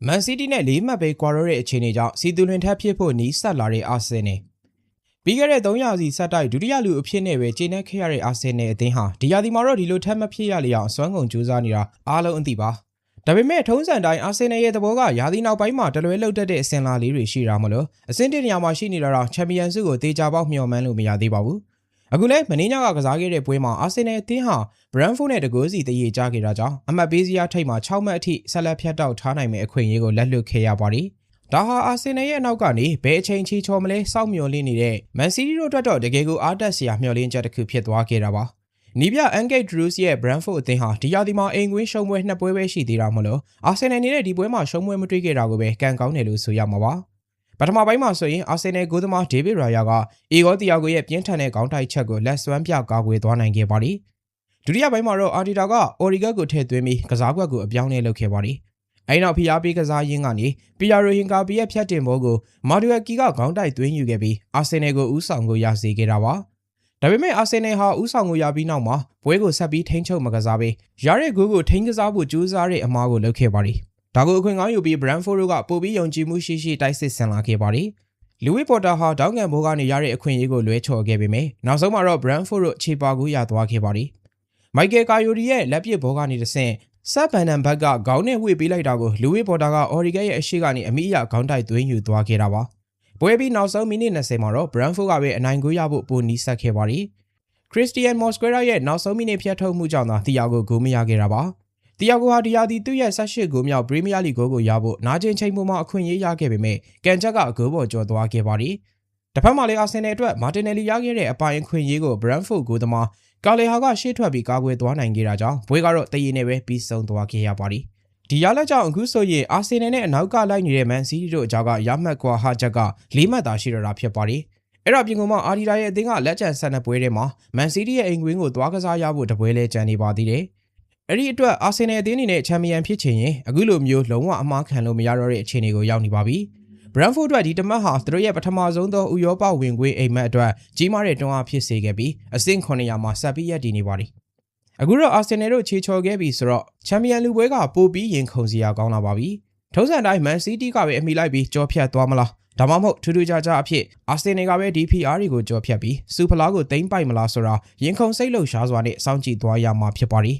မန်စီးတီးနဲ့၄မှတ်ပဲကွာတော့တဲ့အခြေအနေကြောင့်စီတူလွင်ထပ်ဖြစ်ဖို့နီးစပ်လာတဲ့အာဆင်နယ်ပြီးခဲ့တဲ့3ရာသီဆက်တိုက်ဒုတိယလူအဖြစ်နဲ့ပဲကျေနပ်ခဲ့ရတဲ့အာဆင်နယ်အသင်းဟာဒီရာသီမှာတော့ဒီလိုထပ်မဖြစ်ရလေအောင်အစွမ်းကုန်ကြိုးစားနေတာအားလုံးအသိပါဒါပေမဲ့ထုံးစံတိုင်းအာဆင်နယ်ရဲ့သဘောကရာသီနောက်ပိုင်းမှာတလွဲလောက်တတ်တဲ့အစင်လာလေးတွေရှိတာမလို့အဆင့်1နေရာမှာရှိနေတာတော့ချန်ပီယံဆုကိုတေချာပေါက်မျှော်မှန်းလို့မရသေးပါဘူးအခုလဲမင်းညကကစားခဲ့တဲ့ပွဲမှာအာဆင်နယ်အသင်းဟာဘရန်ဖို့နဲ့တကိုးစီတရေကြခဲ့တာကြောင့်အမှတ်ပေးစရာထိပ်မှာ6မှတ်အထိဆက်လက်ဖြတ်တောက်ထားနိုင်မယ့်အခွင့်အရေးကိုလက်လွတ်ခဲ့ရပါတယ်ဒါဟာအာဆင်နယ်ရဲ့အနောက်ကနေဘယ်အချိန်ချီချော်မလဲစောင့်မျှော်လင့်နေတဲ့မန်စီးတီးတို့အတွက်တော့တကယ်ကိုအားတက်စရာမျှော်လင့်ချက်တစ်ခုဖြစ်သွားခဲ့တာပါနီးပြအန်ဂိတ်ဒရူးစ်ရဲ့ဘရန်ဖို့အသင်းဟာဒီရာသီမှာအိမ်ကွင်းရှုံးပွဲ2ပွဲပဲရှိသေးတာမလို့အာဆင်နယ်နေတဲ့ဒီပွဲမှာရှုံးပွဲမတွေ့ခဲ့တာကိုပဲကံကောင်းတယ်လို့ဆိုရမှာပါပထမပိုင်းမှာဆိုရင်အာဆင်နယ်ဂိုးသမားဒေးဗစ်ရာယာကအေဂေါတီယာဂိုရဲ့ပြင်းထန်တဲ့ခေါင်းတိုက်ချက်ကိုလက်စွမ်းပြကာကွယ်သွားနိုင်ခဲ့ပါတယ်ဒုတိယပိုင်းမှာတော့အာတီတာကအော်ရီဂတ်ကိုထည့်သွင်းပြီးကစားကွက်ကိုအပြောင်းလဲလုပ်ခဲ့ပါတယ်အဲ့နောက်ဖိအားပေးကစားရင်းကနေပီယာရိုဟင်ကာပီရဲ့ဖြတ်တင်ဘောကိုမာဒူယက်ကီကခေါင်းတိုက်သွင်းယူခဲ့ပြီးအာဆင်နယ်ကိုဦးဆောင်ကိုရစေခဲ့တာပါဒါပေမဲ့အာဆင်နယ်ဟာဦးဆောင်ကိုရပြီးနောက်မှာပွဲကိုဆက်ပြီးထိန်းချုပ်မကစားပေးရတဲ့ဂိုးကိုထိန်းကစားဖို့ကြိုးစားတဲ့အမားကိုလုပ်ခဲ့ပါတယ်ဒါကိုအခွင့်ကောင်းယူပြီးဘရန်ဖို့တို့ကပို့ပြီးယုံကြည်မှုရှိရှိတိုက်စစ်ဆင်လာခဲ့ပါတယ်လူဝစ်ပေါ်တာဟာတောင်းကန်ဘိုးကနေရတဲ့အခွင့်အရေးကိုလွဲချော်ခဲ့ပေမဲ့နောက်ဆုံးမှာတော့ဘရန်ဖို့တို့ခြေပါကူရသွားခဲ့ပါတယ်မိုက်ကယ်ကာယိုရီရဲ့လက်ပစ်ဘောကနေတဆင့်ဆပ်ဗန်နန်ဘက်ကခေါင်းနဲ့ဝှေ့ပေးလိုက်တာကိုလူဝစ်ပေါ်တာကအော်ရီဂက်ရဲ့အရှိကနေအမိအယခေါင်းတိုက်သွင်းယူသွားခဲ့တာပါပွဲပြီးနောက်ဆုံးမိနစ်20မှာတော့ဘရန်ဖို့ကပဲအနိုင်ကိုရဖို့ပိုနီးစပ်ခဲ့ပါတယ်ခရစ္စတီယန်မော်စကွေရာရဲ့နောက်ဆုံးမိနစ်ဖြတ်ထုတ်မှုကြောင့်သာတီယာကိုဂိုးမရခဲ့တာပါတီယာဂိုဟာဒီယာဒီသူ့ရဲ့18ဂိုးမြောက်ပရီးမီးယားလိဂ်ဂိုးကိုရဖို့နာကျင်ချိန်ပုံမှာအခွင့်အရေးရခဲ့ပေမဲ့ကန်ချက်ကဂိုးပေါ်ကျော်သွားခဲ့ပါတယ်တစ်ဖက်မှာလည်းအာဆင်နယ်အတွက်မာတင်နယ်လီရခဲ့တဲ့အပိုင်အခွင့်အရေးကိုဘရန်ဖို့ဂိုးသမားကာလေဟာကရှေ့ထွက်ပြီးကာကွယ်သွားနိုင်ခဲ့တာကြောင့်ပွဲကတော့တည်ရည်နဲ့ပဲပြီးဆုံးသွားခဲ့ရပါတယ်ဒီရလက်ကြောင့်အခုဆိုရင်အာဆင်နယ်နဲ့အနောက်ကလိုက်နေတဲ့မန်စီးတီးတို့အကြောက်ကရမှတ်ကွာဟာချက်က4မှတ်သာရှိတော့တာဖြစ်ပါတယ်အဲ့တော့ပြင်ကုန်မှာအာဒီတာရဲ့အသင်းကလက်ကျန်12ပွဲထဲမှာမန်စီးတီးရဲ့အိမ်ကွင်းကိုသွားကစားရဖို့တပွဲလဲကျန်နေပါသေးတယ်အဲ့ဒီအတွက်အာဆင်နယ်အသင်းအနေနဲ့ချန်ပီယံဖြစ်ချင်ရင်အခုလိုမျိုးလုံးဝအမှားခံလို့မရတော့တဲ့အခြေအနေကိုရောက်နေပါပြီဘရန်ဖို့အတွက်ဒီတမတ်ဟာသူတို့ရဲ့ပထမဆုံးသောဥရောပဝင်ကွင်းအိမ်မက်အတွက်ကြီးမားတဲ့တွန်းအားဖြစ်စေခဲ့ပြီးအဆင့်900မှာဆက်ပြီးရပ်တည်နေပါတယ်အခုတော့အာဆင်နယ်တို့ခြေချော်ခဲ့ပြီဆိုတော့ချန်ပီယံလူပွဲကပိုပြီးရင်ခုန်စရာကောင်းလာပါပြီထုံးစံတိုင်းမန်စီးတီးကပဲအမိလိုက်ပြီးကြောဖြတ်သွားမလားဒါမှမဟုတ်ထူးထူးခြားခြားအဖြစ်အာဆင်နယ်ကပဲ DPR တွေကိုကြောဖြတ်ပြီးစူဖလားကိုသိမ်းပိုက်မလားဆိုတာရင်ခုန်စိတ်လှုပ်ရှားစွာနဲ့စောင့်ကြည့်သွားရမှာဖြစ်ပါတယ်